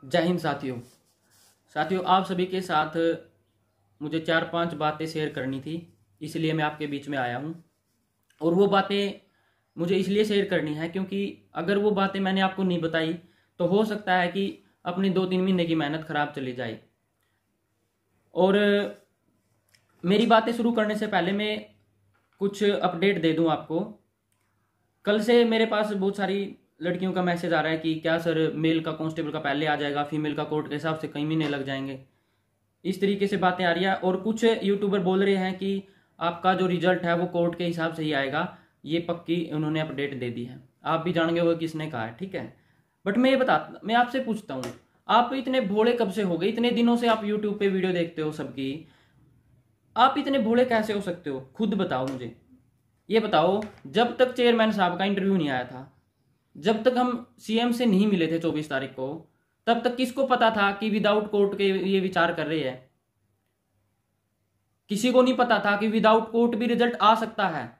जय हिंद साथियों। आप सभी के साथ मुझे 4-5 बातें शेयर करनी थी, इसलिए मैं आपके बीच में आया हूँ। और वो बातें मुझे इसलिए शेयर करनी है क्योंकि अगर वो बातें मैंने आपको नहीं बताई तो हो सकता है कि अपनी 2-3 महीने की मेहनत खराब चली जाए। और मेरी बातें शुरू करने से पहले मैं कुछ अपडेट दे दूं आपको। कल से मेरे पास बहुत सारी लड़कियों का मैसेज आ रहा है कि क्या सर मेल का कांस्टेबल का पहले आ जाएगा, फीमेल का कोर्ट के हिसाब से कई महीने लग जाएंगे। इस तरीके से बातें आ रही है। और कुछ यूट्यूबर बोल रहे हैं कि आपका जो रिजल्ट है वो कोर्ट के हिसाब से ही आएगा। ये पक्की उन्होंने अपडेट दे दी है। आप भी जान गए हो किसने कहा है, ठीक है। बट मैं आपसे पूछता हूँ, आप इतने भोले कब से हो गए? इतने दिनों से आप यूट्यूब पे वीडियो देखते हो सबकी, आप इतने भोले कैसे हो सकते हो? खुद बताओ मुझे। ये बताओ, जब तक चेयरमैन साहब का इंटरव्यू नहीं आया था, जब तक हम सीएम से नहीं मिले थे 24 तारीख को, तब तक किसको पता था कि विदाउट कोर्ट के ये विचार कर रहे हैं? किसी को नहीं पता था कि विदाउट कोर्ट भी रिजल्ट आ सकता है।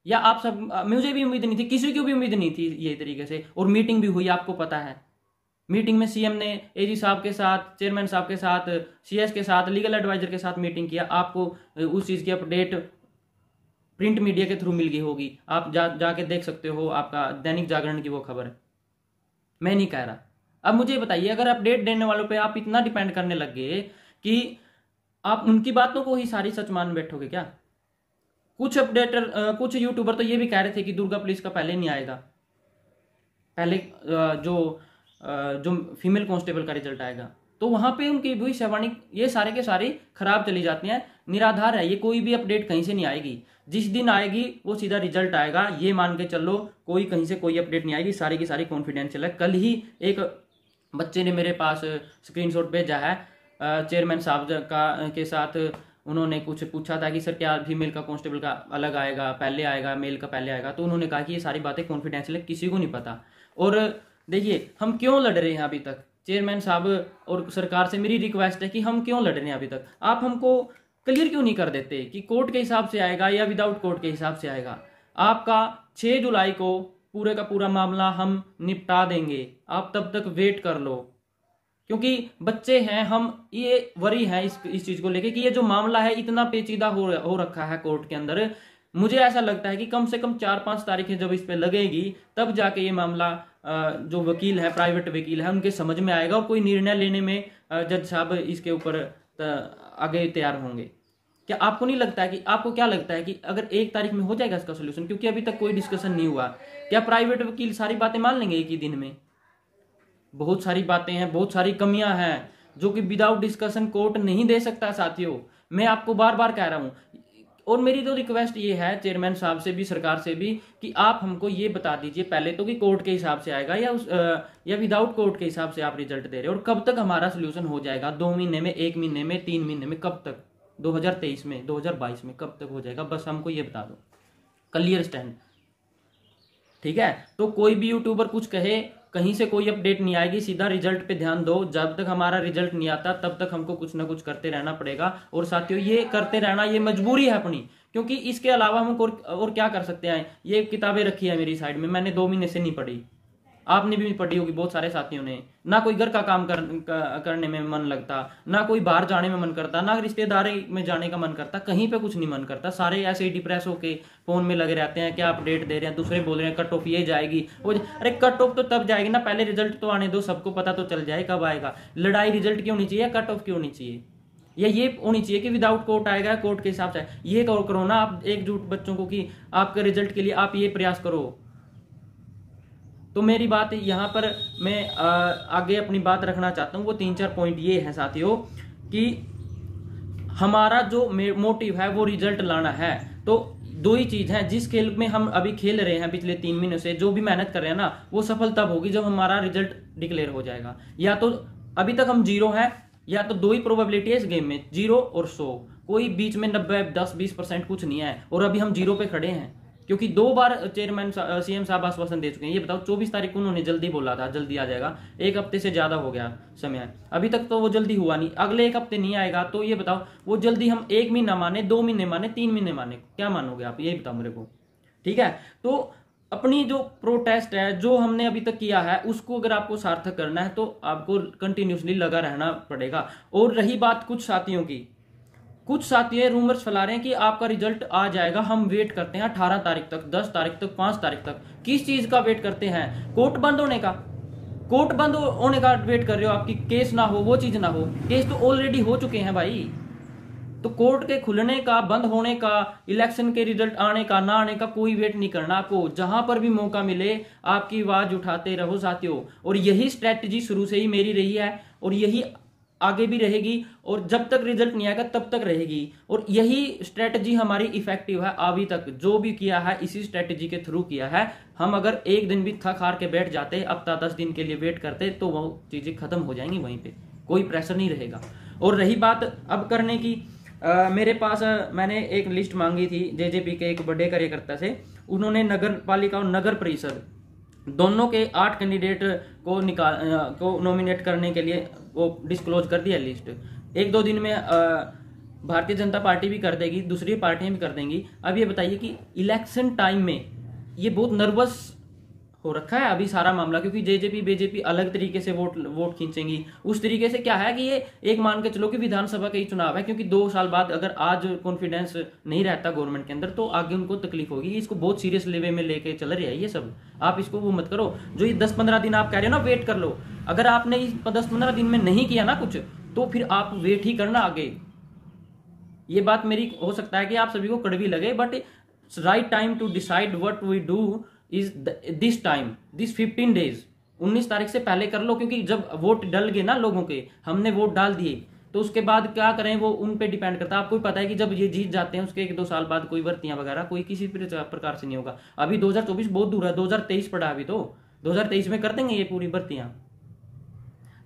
या आप सब, मुझे भी उम्मीद नहीं थी, किसी की भी उम्मीद नहीं थी ये तरीके से। और मीटिंग भी हुई, आपको पता है। मीटिंग में सीएम ने एजी साहब के साथ, चेयरमैन साहब के साथ, सीएस के साथ, लीगल एडवाइजर के साथ मीटिंग किया। आपको उस चीज की अपडेट प्रिंट मीडिया के थ्रू मिल गई होगी, आप जाके देख सकते हो। आपका दैनिक जागरण की वो खबर है, मैं नहीं कह रहा। अब मुझे बताइए, अगर अपडेट देने वालों पे आप इतना डिपेंड करने लग गए कि आप उनकी बातों को ही सारी सच मान बैठोगे क्या? कुछ अपडेटर, कुछ यूट्यूबर तो ये भी कह रहे थे कि दुर्गा पुलिस का पहले नहीं आएगा, पहले जो फीमेल कांस्टेबल का रिजल्ट आएगा। तो वहां पे उनकी भविष्यवाणी ये सारे के सारे खराब चली जाती हैं, निराधार है। ये कोई भी अपडेट कहीं से नहीं आएगी। जिस दिन आएगी वो सीधा रिजल्ट आएगा, ये मान के चलो। कोई कहीं से कोई अपडेट नहीं आएगी, सारी की सारी कॉन्फिडेंशियल है। कल ही एक बच्चे ने मेरे पास स्क्रीनशॉट भेजा है, चेयरमैन साहब का के साथ उन्होंने कुछ पूछा था कि सर क्या फीमेल का कांस्टेबल का अलग आएगा, पहले आएगा, मेल का पहले आएगा? तो उन्होंने कहा कि ये सारी बातें कॉन्फिडेंशियल है, किसी को नहीं पता। और देखिए, हम क्यों लड़ रहे हैं अभी तक? चेयरमैन साहब और सरकार से मेरी रिक्वेस्ट है कि हम क्यों लड़ रहे हैं अभी तक? आप हमको क्लियर क्यों नहीं कर देते कि कोर्ट के हिसाब से आएगा या विदाउट कोर्ट के हिसाब से आएगा? आपका 6 जुलाई को पूरे का पूरा मामला हम निपटा देंगे, आप तब तक वेट कर लो। क्योंकि बच्चे हैं हम, ये वरी है इस चीज को लेके कि ये जो मामला है इतना पेचीदा हो रखा है कोर्ट के अंदर। मुझे ऐसा लगता है कि कम से कम 4-5 तारीखें जब इस पे लगेगी, तब जाके ये मामला जो वकील है, प्राइवेट वकील है, उनके समझ में आएगा और कोई निर्णय लेने में जज साहब इसके ऊपर आगे तैयार होंगे। क्या आपको नहीं लगता है कि, आपको क्या लगता है कि अगर 1 तारीख में हो जाएगा इसका सोल्यूशन? क्योंकि अभी तक कोई डिस्कशन नहीं हुआ। क्या प्राइवेट वकील सारी बातें मान लेंगे एक ही दिन में? बहुत सारी बातें हैं, बहुत सारी कमियां हैं जो कि विदाउट डिस्कशन कोर्ट नहीं दे सकता साथियों। मैं आपको बार बार कह रहा हूं। और मेरी तो रिक्वेस्ट ये है चेयरमैन साहब से भी, सरकार से भी, कि आप हमको ये बता दीजिए पहले तो कि कोर्ट के हिसाब से आएगा या विदाउट कोर्ट के हिसाब से आप रिजल्ट दे रहे हो। और कब तक हमारा सोल्यूशन हो जाएगा? 2 महीने में, 1 महीने में, 3 महीने में? कब तक? 2023 में, 2022 में? कब तक हो जाएगा? बस हमको ये बता दो, क्लियर स्टैंड, ठीक है। तो कोई भी यूट्यूबर कुछ कहे, कहीं से कोई अपडेट नहीं आएगी, सीधा रिजल्ट पे ध्यान दो। जब तक हमारा रिजल्ट नहीं आता तब तक हमको कुछ ना कुछ करते रहना पड़ेगा। और साथियों, ये करते रहना ये मजबूरी है अपनी, क्योंकि इसके अलावा हम और क्या कर सकते हैं? ये किताबें रखी है मेरी साइड में, मैंने 2 महीने से नहीं पढ़ी। आपने भी पढ़ी होगी, बहुत सारे साथियों ने। ना कोई घर का काम करने में मन लगता, ना कोई बाहर जाने में मन करता, ना रिश्तेदारी में जाने का मन करता, कहीं पे कुछ नहीं मन करता। सारे ऐसे ही डिप्रेस होके फोन में लगे रहते हैं। क्या अपडेट दे रहे हैं, दूसरे बोल रहे हैं कट ऑफ ये जाएगी, वो अरे कट ऑफ तो तब जाएगी ना, पहले रिजल्ट तो आने दो, सबको पता तो चल जाए कब आएगा। लड़ाई रिजल्ट की होनी चाहिए, कट ऑफ की होनी चाहिए, या ये होनी चाहिए कि विदाउट कोर्ट आएगा, कोर्ट के हिसाब से। ये करो ना आप एकजुट बच्चों को कि आपके रिजल्ट के लिए आप ये प्रयास करो। तो मेरी बात यहाँ पर मैं आगे अपनी बात रखना चाहता हूँ। वो 3-4 पॉइंट ये है साथियों कि हमारा जो मोटिव है वो रिजल्ट लाना है। तो 2 ही चीज है, जिस खेल में हम अभी खेल रहे हैं पिछले 3 महीनों से, जो भी मेहनत कर रहे हैं ना, वो सफल तब होगी जब हमारा रिजल्ट डिक्लेयर हो जाएगा। या तो अभी तक हम 0 हैं, या तो 2 ही प्रोबेबिलिटी है इस गेम में, 0 और 100। कोई बीच में 90, 10, 20% कुछ नहीं है। और अभी हम 0 पे खड़े हैं, क्योंकि 2 बार चेयरमैन सीएम साहब आश्वासन दे चुके हैं। ये बताओ, 24 तारीख को उन्होंने जल्दी बोला था, जल्दी आ जाएगा। 1 हफ्ते से ज्यादा हो गया समय, अभी तक तो वो जल्दी हुआ नहीं। अगले 1 हफ्ते नहीं आएगा तो ये बताओ, वो जल्दी हम 1 महीना माने, 2 महीने माने, 3 महीने माने? क्या मानोगे आप? ये बताओ मेरे को, ठीक है। तो अपनी जो प्रोटेस्ट है, जो हमने अभी तक किया है, उसको अगर आपको सार्थक करना है तो आपको कंटिन्यूसली लगा रहना पड़ेगा। और रही बात कुछ साथियों की, कुछ साथी रूमर्स फैला रहे हैं कि आपका रिजल्ट आ जाएगा, हम वेट करते हैं 18 तारीख तक, 10 तारीख तक, 5 तारीख तक। किस चीज का वेट करते हैं? कोर्ट बंद होने का। कोर्ट बंद होने का वेट कर रहे हो, आपकी केस ना हो, वो चीज ना हो। केस तो ऑलरेडी हो चुके हैं भाई। तो कोर्ट के खुलने का, बंद होने का, इलेक्शन के रिजल्ट आने का, ना आने का कोई वेट नहीं करना आपको। जहां पर भी मौका मिले आपकी आवाज उठाते रहो साथियों। और यही स्ट्रेटजी शुरू से ही मेरी रही है और यही आगे भी रहेगी, और जब तक रिजल्ट नहीं आएगा तब तक रहेगी। और यही स्ट्रेटजी हमारी इफेक्टिव है अभी तक। जो भी किया है इसी स्ट्रेटजी के थ्रू किया है। हम अगर एक दिन भी थक हार के बैठ जाते, अब 10 दिन के लिए वेट करते, तो वो चीजें खत्म हो जाएंगी, वहीं पे कोई प्रेशर नहीं रहेगा। और रही बात अब करने की, मेरे पास मैंने एक लिस्ट मांगी थी जेजेपी के एक बड़े कार्यकर्ता से। उन्होंने नगर पालिका और नगर परिषद दोनों के 8 कैंडिडेट को नॉमिनेट करने के लिए वो डिस्क्लोज कर दिया लिस्ट। 1-2 दिन में भारतीय जनता पार्टी भी कर देगी, दूसरी पार्टियां भी कर देंगी। अब ये बताइए कि इलेक्शन टाइम में ये बहुत नर्वस हो रखा है अभी सारा मामला, क्योंकि जेजेपी बीजेपी अलग तरीके से वोट खींचेंगी। उस तरीके से क्या है कि ये एक मान के चलो कि विधानसभा का ही चुनाव है, क्योंकि 2 साल बाद अगर आज कॉन्फिडेंस नहीं रहता गवर्नमेंट के अंदर तो आगे उनको तकलीफ होगी। इसको बहुत सीरियस लेवल में लेके चल रहे हैं ये सब। आप इसको वो मत करो। जो ये 10-15 दिन आप कह रहे हो ना वेट कर लो, अगर आपने इस 10-15 दिन में नहीं किया ना कुछ, तो फिर आप वेट ही करना आगे। ये बात मेरी हो सकता है कि आप सभी को कड़वी लगे, but right time to decide what we do is this time, this 15 days. 19 तारीख से पहले कर लो, क्योंकि जब वोट डल गए ना लोगों के, हमने वोट डाल दिए, तो उसके बाद क्या करें वो उन पे डिपेंड करता है। आपको पता है कि जब ये जीत जाते हैं उसके 1-2 साल बाद कोई भर्तियां वगैरह कोई किसी प्रकार से नहीं होगा। अभी 2024 बहुत दूर है, 2023 पड़ा अभी, तो 2023 में कर देंगे ये पूरी भर्तियां।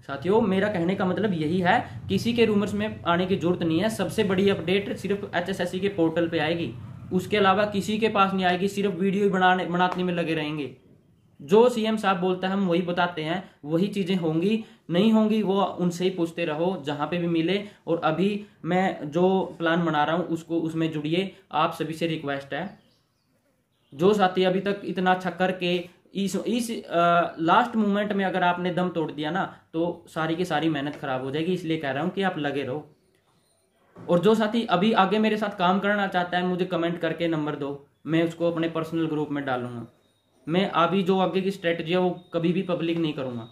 साथियों मेरा कहने का मतलब यही है, किसी के रूमर्स में आने की जरूरत नहीं है। सबसे बड़ी अपडेट सिर्फ HSSC के पोर्टल पे आएगी, उसके अलावा किसी के पास नहीं आएगी। सिर्फ वीडियो बनाने में लगे रहेंगे। जो सीएम साहब बोलता है हम वही बताते हैं, वही चीजें होंगी। नहीं होंगी वो उनसे ही पूछते रहो जहां पे भी मिले। और अभी मैं जो प्लान बना रहा हूं उसको उसमें जुड़िए, आप सभी से रिक्वेस्ट है। जो साथी अभी तक इतना अच्छा करके इस लास्ट मोमेंट में अगर आपने दम तोड़ दिया ना, तो सारी की सारी मेहनत खराब हो जाएगी। इसलिए कह रहा हूं कि आप लगे रहो। और जो साथी अभी आगे मेरे साथ काम करना चाहता है, मुझे कमेंट करके नंबर दो, मैं उसको अपने पर्सनल ग्रुप में डालूंगा। मैं अभी जो आगे की स्ट्रेटजी है वो कभी भी पब्लिक नहीं करूंगा,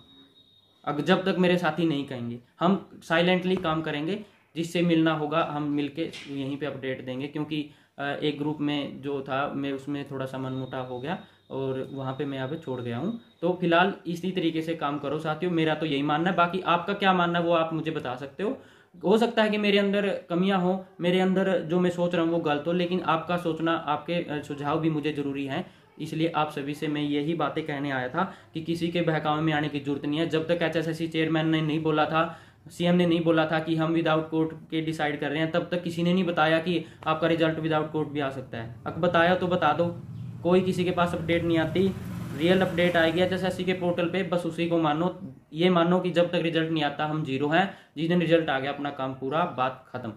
अगर जब तक मेरे साथी नहीं कहेंगे। हम साइलेंटली काम करेंगे, जिससे मिलना होगा हम मिलके यहीं पे अपडेट देंगे। क्योंकि एक ग्रुप में जो था मैं उसमें थोड़ा सा मनमुटाव हो गया और वहाँ पे मैं अब छोड़ गया हूँ। तो फिलहाल इसी तरीके से काम करो साथियों, मेरा तो यही मानना है। बाकी आपका क्या मानना है वो आप मुझे बता सकते हो सकता है कि मेरे अंदर कमियां हो, मेरे अंदर जो मैं सोच रहा हूँ वो गलत हो, लेकिन आपका सोचना, आपके सुझाव भी मुझे जरूरी हैं। इसलिए आप सभी से मैं यही बातें कहने आया था कि किसी के बहकावे में आने की जरूरत नहीं है। जब तक HSSC चेयरमैन ने नहीं बोला था, सीएम ने नहीं बोला था कि हम विदाउट कोर्ट के डिसाइड कर रहे हैं, तब तक किसी ने नहीं बताया कि आपका रिजल्ट विदाउट कोर्ट भी आ सकता है। अब बताया तो बता दो, कोई किसी के पास अपडेट नहीं आती। रियल अपडेट आएगी HSSC के पोर्टल पे, बस उसी को मानो। ये मानो कि जब तक रिजल्ट नहीं आता हम जीरो हैं, जिस दिन रिजल्ट आ गया अपना काम पूरा, बात खत्म।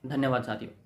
धन्यवाद साथियों।